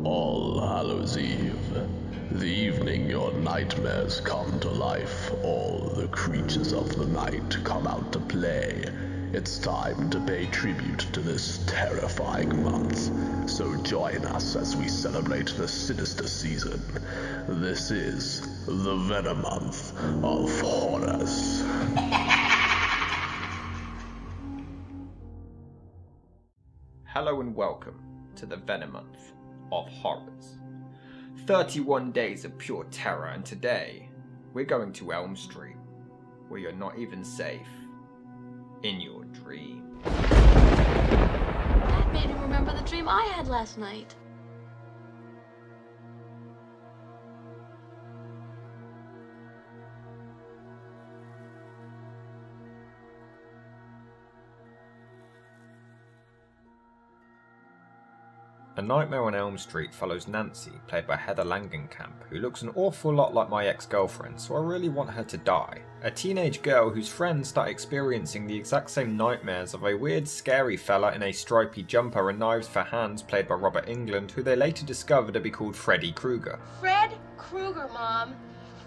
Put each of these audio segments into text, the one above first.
All Hallows Eve, the evening your nightmares come to life, all the creatures of the night come out to play. It's time to pay tribute to this terrifying month, so join us as we celebrate the sinister season. This is the Venom Month of Horrors. Hello and welcome to the Venom Month of Horrors. 31 days of pure terror, and today we're going to Elm Street, where you're not even safe in your dream. That made him remember the dream I had last night. A Nightmare on Elm Street follows Nancy, played by Heather Langenkamp, who looks an awful lot like my ex-girlfriend, so I really want her to die. A teenage girl whose friends start experiencing the exact same nightmares of a weird, scary fella in a stripy jumper and knives for hands, played by Robert Englund, who they later discover to be called Freddy Krueger. Fred Krueger, Mom.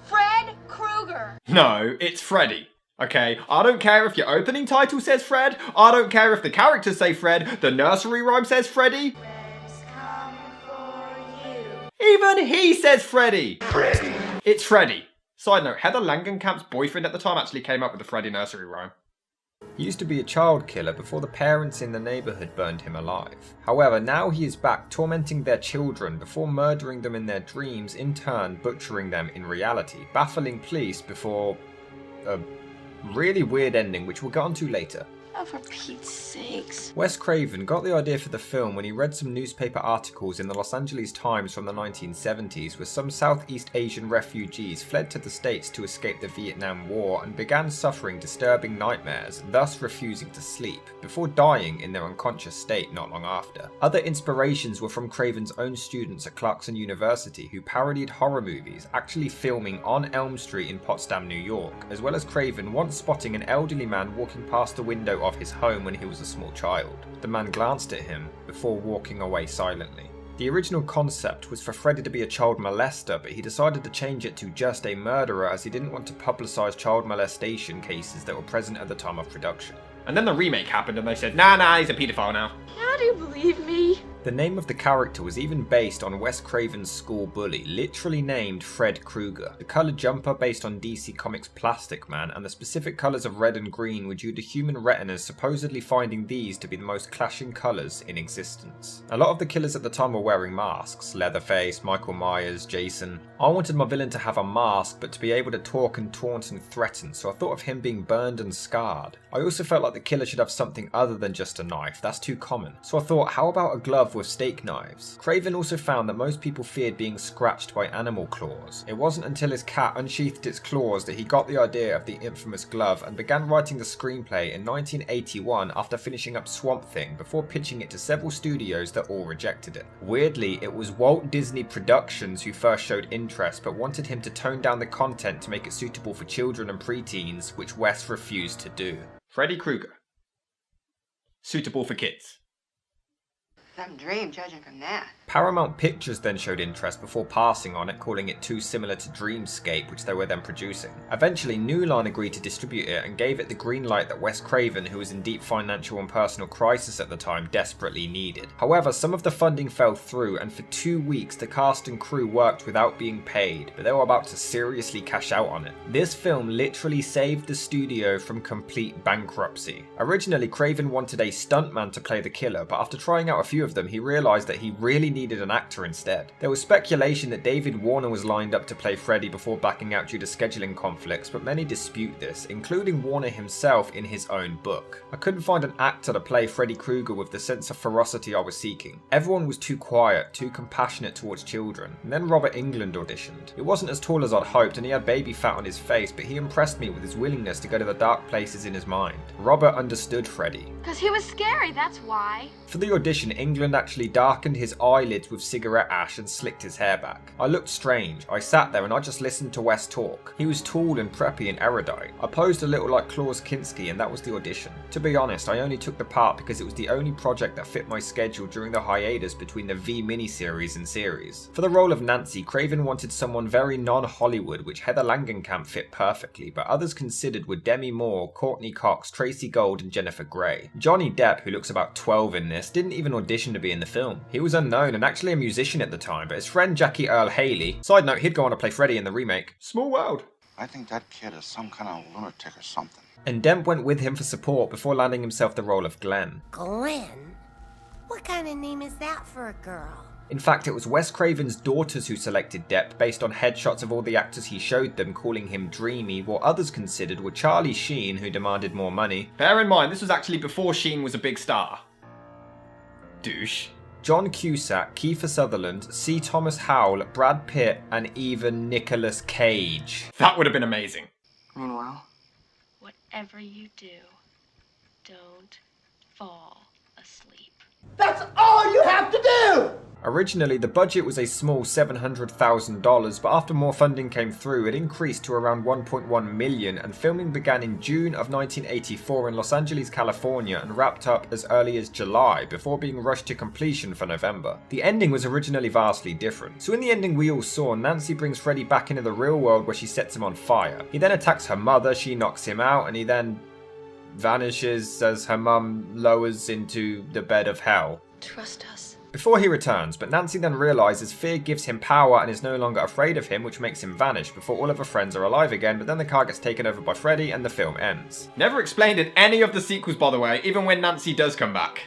Fred Krueger. No, it's Freddy. Okay, I don't care if your opening title says Fred, I don't care if the characters say Fred, the nursery rhyme says Freddy. Even he says Freddy! Freddy. It's Freddy. Side note, Heather Langenkamp's boyfriend at the time actually came up with the Freddy nursery rhyme. He used to be a child killer before the parents in the neighbourhood burned him alive. However, now he is back tormenting their children before murdering them in their dreams, in turn butchering them in reality, baffling police before a really weird ending which we'll get onto later. Oh, for Pete's sakes. Wes Craven got the idea for the film when he read some newspaper articles in the Los Angeles Times from the 1970s where some Southeast Asian refugees fled to the States to escape the Vietnam War and began suffering disturbing nightmares, thus refusing to sleep, before dying in their unconscious state not long after. Other inspirations were from Craven's own students at Clarkson University who parodied horror movies, actually filming on Elm Street in Potsdam, New York, as well as Craven once spotting an elderly man walking past the window of his home when he was a small child. The man glanced at him before walking away silently. The original concept was for Freddy to be a child molester, but he decided to change it to just a murderer as he didn't want to publicise child molestation cases that were present at the time of production. And then the remake happened and they said, nah, he's a paedophile now. How do you believe me? The name of the character was even based on Wes Craven's school bully, literally named Fred Krueger. The coloured jumper based on DC Comics' Plastic Man, and the specific colours of red and green were due to human retinas supposedly finding these to be the most clashing colours in existence. A lot of the killers at the time were wearing masks: Leatherface, Michael Myers, Jason. I wanted my villain to have a mask, but to be able to talk and taunt and threaten, so I thought of him being burned and scarred. I also felt like the killer should have something other than just a knife, that's too common. So I thought, how about a glove with steak knives? Craven also found that most people feared being scratched by animal claws. It wasn't until his cat unsheathed its claws that he got the idea of the infamous glove and began writing the screenplay in 1981 after finishing up Swamp Thing before pitching it to several studios that all rejected it. Weirdly, it was Walt Disney Productions who first showed interest but wanted him to tone down the content to make it suitable for children and preteens, which Wes refused to do. Freddy Krueger. Suitable for kids. Some dream, judging from that. Paramount Pictures then showed interest before passing on it, calling it too similar to Dreamscape, which they were then producing. Eventually, New Line agreed to distribute it and gave it the green light that Wes Craven, who was in deep financial and personal crisis at the time, desperately needed. However, some of the funding fell through, and for 2 weeks the cast and crew worked without being paid, but they were about to seriously cash out on it. This film literally saved the studio from complete bankruptcy. Originally, Craven wanted a stuntman to play the killer, but after trying out a few of them, he realised that he really needed an actor instead. There was speculation that David Warner was lined up to play Freddy before backing out due to scheduling conflicts, but many dispute this, including Warner himself in his own book. I couldn't find an actor to play Freddy Krueger with the sense of ferocity I was seeking. Everyone was too quiet, too compassionate towards children. And then Robert Englund auditioned. He wasn't as tall as I'd hoped and he had baby fat on his face, but he impressed me with his willingness to go to the dark places in his mind. Robert understood Freddy. Because he was scary, that's why. For the audition, Englund actually darkened his eye eyelids with cigarette ash and slicked his hair back. I looked strange. I sat there and I just listened to Wes talk. He was tall and preppy and erudite. I posed a little like Klaus Kinski and that was the audition. To be honest, I only took the part because it was the only project that fit my schedule during the hiatus between the V miniseries and series. For the role of Nancy, Craven wanted someone very non-Hollywood, which Heather Langenkamp fit perfectly, but others considered were Demi Moore, Courtney Cox, Tracy Gold and Jennifer Grey. Johnny Depp, who looks about 12 in this, didn't even audition to be in the film. He was unknown and actually a musician at the time, but his friend Jackie Earle Haley, side note, he'd go on to play Freddy in the remake. Small world. I think that kid is some kind of lunatic or something. And Demp went with him for support before landing himself the role of Glenn. Glenn? What kind of name is that for a girl? In fact, it was Wes Craven's daughters who selected Depp based on headshots of all the actors he showed them, calling him dreamy, what others considered were Charlie Sheen, who demanded more money. Bear in mind, this was actually before Sheen was a big star. Douche. John Cusack, Kiefer Sutherland, C. Thomas Howell, Brad Pitt, and even Nicolas Cage. That would have been amazing. Meanwhile, Whatever you do, don't fall asleep. That's all you have to do! Originally, the budget was a small $700,000, but after more funding came through, it increased to around $1.1 million, and filming began in June of 1984 in Los Angeles, California, and wrapped up as early as July, before being rushed to completion for November. The ending was originally vastly different. So in the ending we all saw, Nancy brings Freddy back into the real world where she sets him on fire. He then attacks her mother, she knocks him out, and he then vanishes as her mum lowers into the bed of hell. Trust us. Before he returns, but Nancy then realises fear gives him power and is no longer afraid of him, which makes him vanish before all of her friends are alive again, but then the car gets taken over by Freddy and the film ends. Never explained in any of the sequels, by the way, even when Nancy does come back.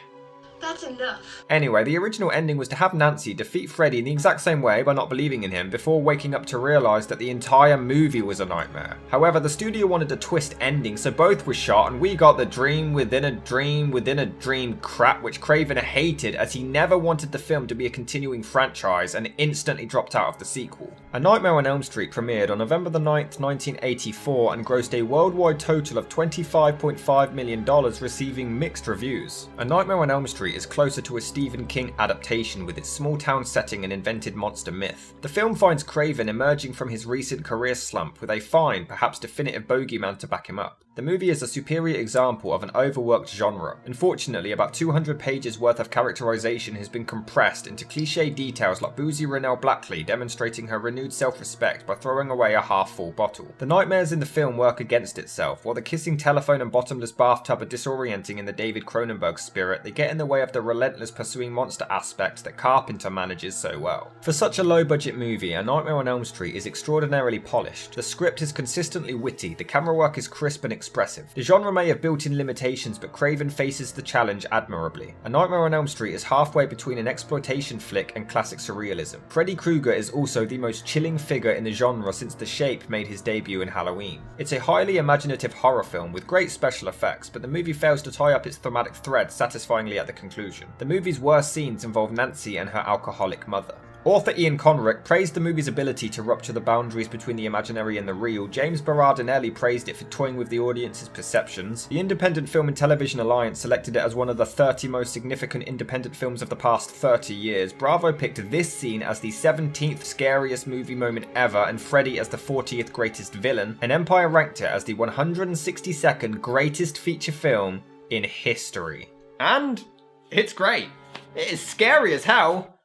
That's enough. Anyway, the original ending was to have Nancy defeat Freddy in the exact same way by not believing in him before waking up to realise that the entire movie was a nightmare. However, the studio wanted a twist ending, so both were shot and we got the dream within a dream within a dream crap, which Craven hated as he never wanted the film to be a continuing franchise and instantly dropped out of the sequel. A Nightmare on Elm Street premiered on November the 9th, 1984 and grossed a worldwide total of $25.5 million, receiving mixed reviews. A Nightmare on Elm Street is closer to a Stephen King adaptation with its small town setting and invented monster myth. The film finds Craven emerging from his recent career slump with a fine, perhaps definitive bogeyman to back him up. The movie is a superior example of an overworked genre. Unfortunately, about 200 pages worth of characterization has been compressed into cliché details like Boozy Renelle Blackley demonstrating her renewed self-respect by throwing away a half-full bottle. The nightmares in the film work against itself. While the kissing telephone and bottomless bathtub are disorienting in the David Cronenberg spirit, they get in the way of the relentless pursuing monster aspects that Carpenter manages so well. For such a low-budget movie, A Nightmare on Elm Street is extraordinarily polished. The script is consistently witty, the camera work is crisp and expressive. The genre may have built-in limitations, but Craven faces the challenge admirably. A Nightmare on Elm Street is halfway between an exploitation flick and classic surrealism. Freddy Krueger is also the most chilling figure in the genre since The Shape made his debut in Halloween. It's a highly imaginative horror film with great special effects, but the movie fails to tie up its thematic thread satisfyingly at the conclusion. The movie's worst scenes involve Nancy and her alcoholic mother. Author Ian Conrick praised the movie's ability to rupture the boundaries between the imaginary and the real. James Berardinelli praised it for toying with the audience's perceptions. The Independent Film and Television Alliance selected it as one of the 30 most significant independent films of the past 30 years. Bravo picked this scene as the 17th scariest movie moment ever and Freddy as the 40th greatest villain, and Empire ranked it as the 162nd greatest feature film in history. And it's great. It is scary as hell.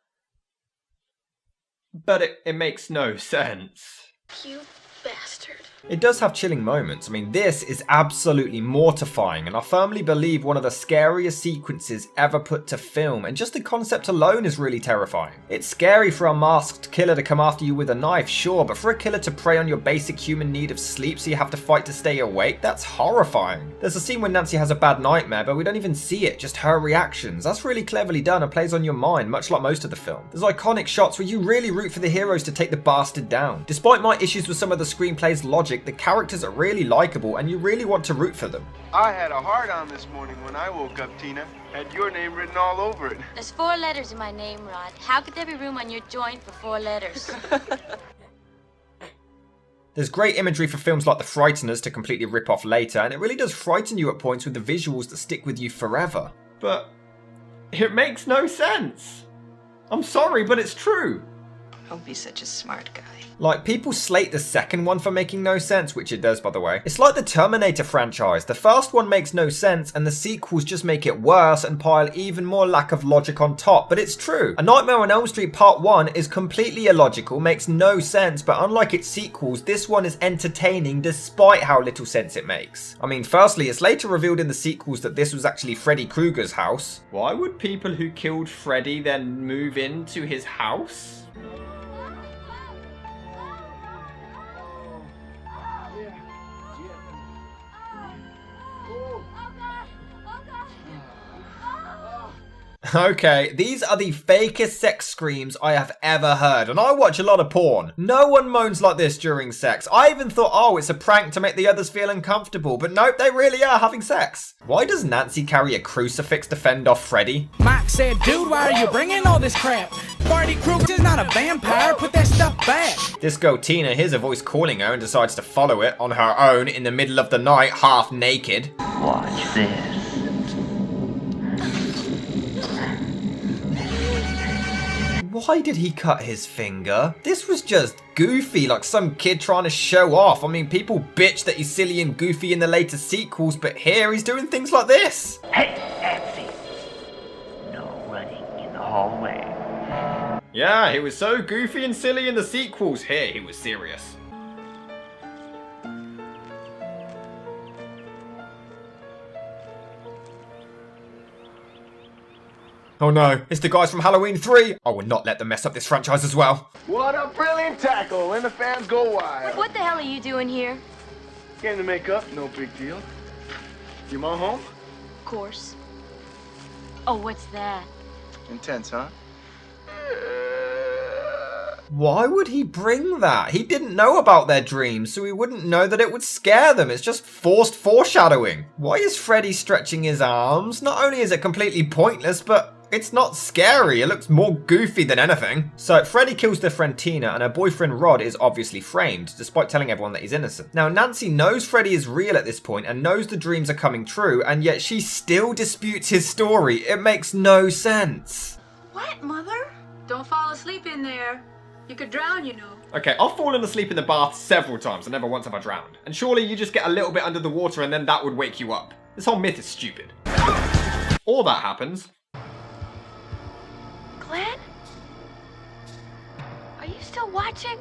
But it makes no sense. You bastard. It does have chilling moments. I mean, this is absolutely mortifying, and I firmly believe one of the scariest sequences ever put to film, and just the concept alone is really terrifying. It's scary for a masked killer to come after you with a knife, sure, but for a killer to prey on your basic human need of sleep so you have to fight to stay awake, that's horrifying. There's a scene when Nancy has a bad nightmare, but we don't even see it, just her reactions. That's really cleverly done and plays on your mind, much like most of the film. There's iconic shots where you really root for the heroes to take the bastard down. Despite my issues with some of the screenplay's logic, the characters are really likable and you really want to root for them. I had a hard-on this morning when I woke up, Tina. Had your name written all over it. There's 4 letters in my name, Rod. How could there be room on your joint for 4 letters? There's great imagery for films like The Frighteners to completely rip off later, and it really does frighten you at points with the visuals that stick with you forever. But it makes no sense. I'm sorry, but it's true. Don't be such a smart guy. Like, people slate the second one for making no sense, which it does, by the way. It's like the Terminator franchise. The first one makes no sense, and the sequels just make it worse and pile even more lack of logic on top. But it's true. A Nightmare on Elm Street Part 1 is completely illogical, makes no sense, but unlike its sequels, this one is entertaining despite how little sense it makes. I mean, firstly, it's later revealed in the sequels that this was actually Freddy Krueger's house. Why would people who killed Freddy then move into his house? Okay, these are the fakest sex screams I have ever heard, and I watch a lot of porn. No one moans like this during sex. I even thought, oh, it's a prank to make the others feel uncomfortable, but nope, they really are having sex. Why does Nancy carry a crucifix to fend off Freddy? Mike said, dude, why are you bringing all this crap? Freddy Krueger's not a vampire, put that stuff back. This girl Tina hears a voice calling her and decides to follow it on her own in the middle of the night, half naked. Watch this. Why did he cut his finger? This was just goofy, like some kid trying to show off. I mean, people bitch that he's silly and goofy in the later sequels, but here he's doing things like this. Hey, Nancy. No running in the hallway. Yeah, he was so goofy and silly in the sequels. Here, he was serious. Oh no, it's the guys from Halloween 3. I will not let them mess up this franchise as well. What a brilliant tackle, and the fans go wild. What the hell are you doing here? Came to make up, no big deal. Your mom home? Of course. Oh, what's that? Intense, huh? Why would he bring that? He didn't know about their dreams, so he wouldn't know that it would scare them. It's just forced foreshadowing. Why is Freddy stretching his arms? Not only is it completely pointless, but it's not scary. It looks more goofy than anything. So Freddy kills their friend Tina, and her boyfriend Rod is obviously framed, despite telling everyone that he's innocent. Now, Nancy knows Freddy is real at this point and knows the dreams are coming true, and yet she still disputes his story. It makes no sense. What, Mother? Don't fall asleep in there. You could drown, you know. Okay, I've fallen asleep in the bath several times and never once have I drowned. And surely you just get a little bit under the water and then that would wake you up. This whole myth is stupid. Or that happens. Glenn? Are you still watching?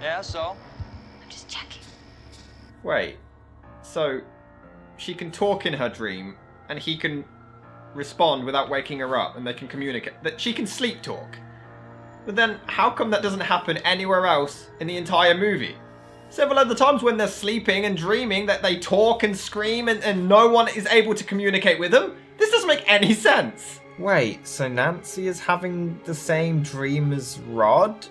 Yeah, so? I'm just checking. Wait, so she can talk in her dream and he can respond without waking her up and they can communicate. That she can sleep talk. But then how come that doesn't happen anywhere else in the entire movie? Several other times when they're sleeping and dreaming that they talk and scream and no one is able to communicate with them. This doesn't make any sense. Wait, so Nancy is having the same dream as Rod?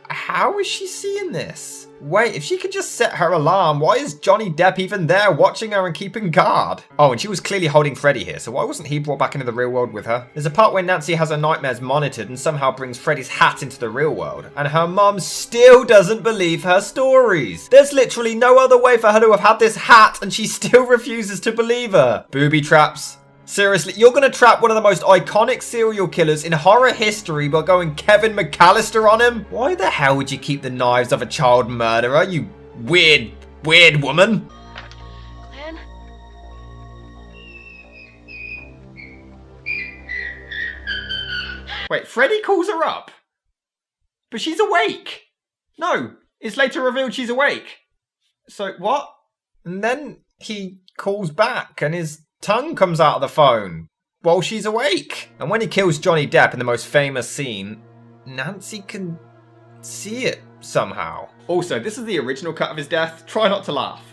How is she seeing this? Wait, if she could just set her alarm, why is Johnny Depp even there watching her and keeping guard? Oh, and she was clearly holding Freddy here, so why wasn't he brought back into the real world with her? There's a part where Nancy has her nightmares monitored and somehow brings Freddy's hat into the real world, and her mum still doesn't believe her stories. There's literally no other way for her to have had this hat, and she still refuses to believe her. Booby traps. Seriously, you're gonna trap one of the most iconic serial killers in horror history by going Kevin McAllister on him? Why the hell would you keep the knives of a child murderer, you weird woman? Glenn? Wait, Freddy calls her up? But she's awake! No, it's later revealed she's awake. So, what? And then he calls back and his tongue comes out of the phone while she's awake. And when he kills Johnny Depp in the most famous scene, Nancy can see it somehow. Also, this is the original cut of his death. Try not to laugh.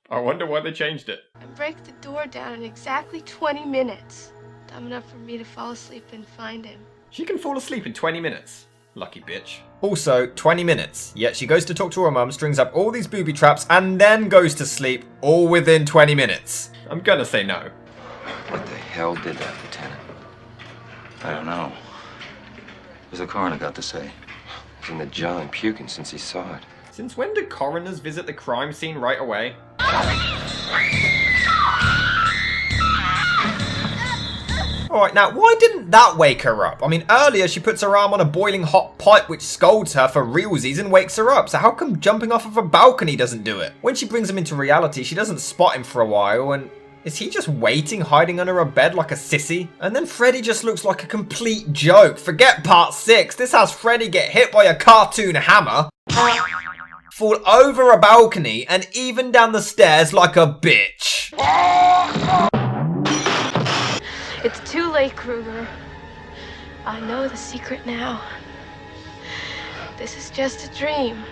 I wonder why they changed it. I break the door down in exactly 20 minutes. Dumb enough for me to fall asleep and find him. She can fall asleep in 20 minutes. Lucky bitch. Also, 20 minutes. Yet she goes to talk to her mum, strings up all these booby traps, and then goes to sleep all within 20 minutes. I'm gonna say no. What the hell did that, Lieutenant? I don't know. What's the coroner got to say? in the jaw and puking since he saw it. Since when do coroners visit the crime scene right away? Alright, now, why didn't that wake her up? I mean, earlier she puts her arm on a boiling hot pipe which scalds her for realsies and wakes her up, so how come jumping off of a balcony doesn't do it? When she brings him into reality, she doesn't spot him for a while, and is he just waiting, hiding under a bed like a sissy? And then Freddy just looks like a complete joke. Forget part 6, this has Freddy get hit by a cartoon hammer, fall over a balcony, and even down the stairs like a bitch. It's too late, Krueger. I know the secret now. This is just a dream.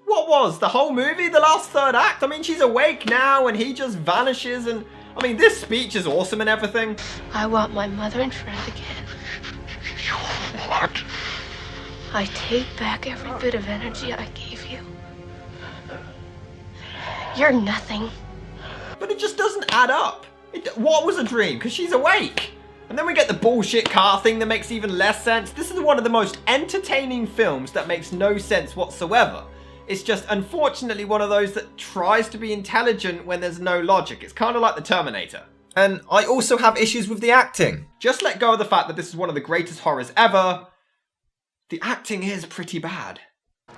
What was? The whole movie? The last third act? I mean, she's awake now and he just vanishes and... I mean, this speech is awesome and everything. I want my mother and Fred again. What? I take back every bit of energy I gave you. You're nothing. But it just doesn't add up. What was a dream? Because she's awake. And then we get the bullshit car thing that makes even less sense. This is one of the most entertaining films that makes no sense whatsoever. It's just unfortunately one of those that tries to be intelligent when there's no logic. It's kind of like the Terminator. And I also have issues with the acting. Just let go of the fact that this is one of the greatest horrors ever. The acting is pretty bad.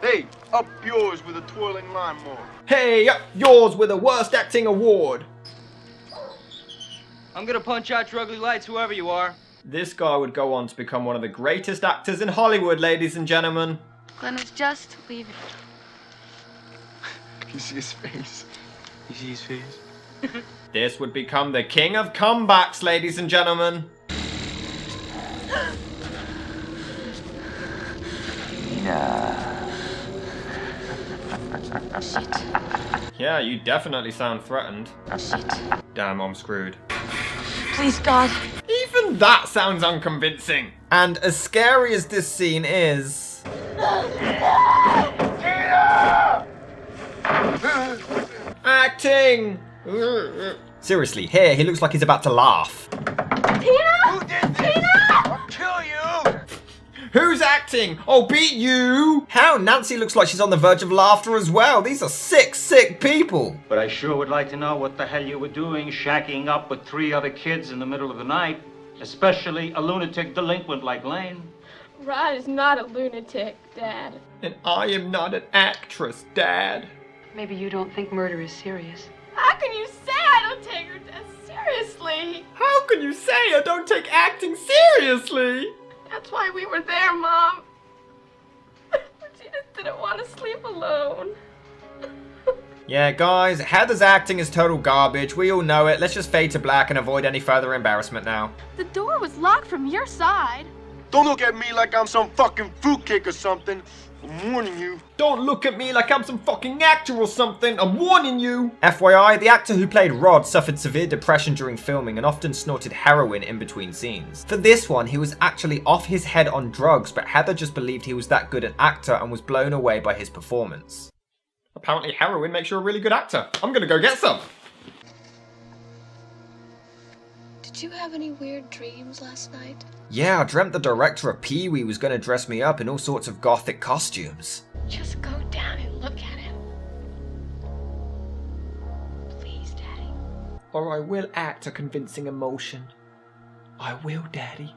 Hey, up yours with a twirling lawnmower. Hey, up yours with a worst acting award. I'm gonna punch out your ugly lights, whoever you are. This guy would go on to become one of the greatest actors in Hollywood, ladies and gentlemen. Glenn was just leaving. You see his face? You see his face? This would become the king of comebacks, ladies and gentlemen. Yeah, you definitely sound threatened. Damn, I'm screwed. Please, God. Even that sounds unconvincing. And as scary as this scene is... Acting! Seriously, here he looks like he's about to laugh. Tina! Who did this? Tina! I'll kill you! Who's acting? I'll beat you! How? Nancy looks like she's on the verge of laughter as well. These are sick people. But I sure would like to know what the hell you were doing shacking up with 3 other kids in the middle of the night, especially a lunatic delinquent like Lane. Rod is not a lunatic, Dad. And I am not an actress, Dad. Maybe you don't think murder is serious. How can you say I don't take her death seriously? How can you say I don't take acting seriously? That's why we were there, Mom. She just didn't want to sleep alone. Yeah, guys, Heather's acting is total garbage. We all know it. Let's just fade to black and avoid any further embarrassment now. The door was locked from your side. Don't look at me like I'm some fucking fruitcake or something. I'm warning you. Don't look at me like I'm some fucking actor or something. I'm warning you. FYI, the actor who played Rod suffered severe depression during filming and often snorted heroin in between scenes. For this one, he was actually off his head on drugs, but Heather just believed he was that good an actor and was blown away by his performance. Apparently heroin makes you a really good actor. I'm gonna go get some. Did you have any weird dreams last night? Yeah, I dreamt the director of Pee-wee was going to dress me up in all sorts of gothic costumes. Just go down and look at him. Please, Daddy. Or I will act a convincing emotion. I will, Daddy.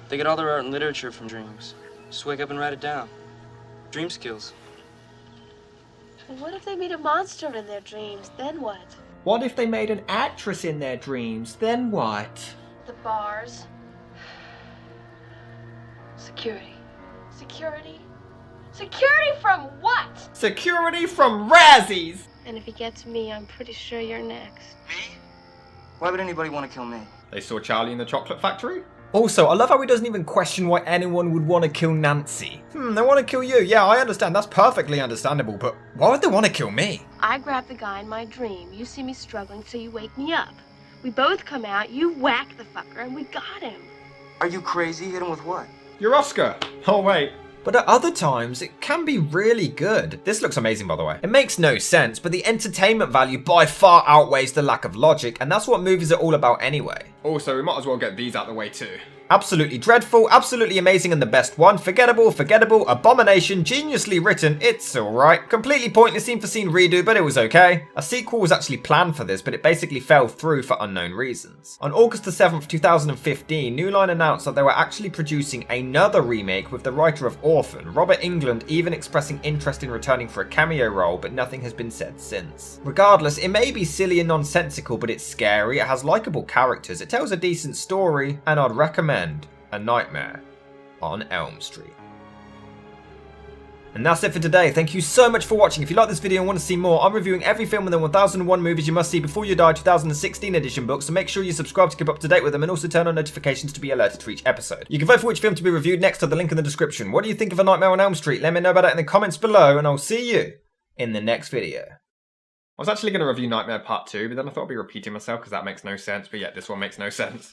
They get all their art and literature from dreams. Just wake up and write it down. Dream skills. And what if they meet a monster in their dreams? Then what? What if they made an actress in their dreams? Then what? The bars. Security. Security? Security from what? Security from Razzies! And if he gets me, I'm pretty sure you're next. Me? Why would anybody want to kill me? They saw Charlie in the Chocolate Factory? Also, I love how he doesn't even question why anyone would want to kill Nancy. They want to kill you. Yeah, I understand. That's perfectly understandable. But why would they want to kill me? I grabbed the guy in my dream. You see me struggling, so you wake me up. We both come out, you whack the fucker, and we got him. Are you crazy? Hit him with what? You're Oscar. Oh, wait. But at other times, it can be really good. This looks amazing, by the way. It makes no sense, but the entertainment value by far outweighs the lack of logic, and that's what movies are all about anyway. Also, we might as well get these out of the way too. Absolutely dreadful, absolutely amazing and the best one, forgettable, abomination, geniusly written, it's alright, completely pointless scene for scene redo, but it was okay. A sequel was actually planned for this, but it basically fell through for unknown reasons. On August the 7th, 2015, New Line announced that they were actually producing another remake with the writer of Orphan, Robert Englund, even expressing interest in returning for a cameo role, but nothing has been said since. Regardless, it may be silly and nonsensical, but it's scary, it has likeable characters, it tells a decent story, and I'd recommend A Nightmare on Elm Street. And that's it for today. Thank you so much for watching. If you like this video and want to see more, I'm reviewing every film in the 1001 Movies You Must See Before You Die 2016 edition book, so make sure you subscribe to keep up to date with them and also turn on notifications to be alerted for each episode. You can vote for which film to be reviewed next to the link in the description. What do you think of A Nightmare on Elm Street? Let me know about it in the comments below, and I'll see you in the next video. I was actually going to review Nightmare Part 2, but then I thought I'd be repeating myself because that makes no sense, but yet this one makes no sense.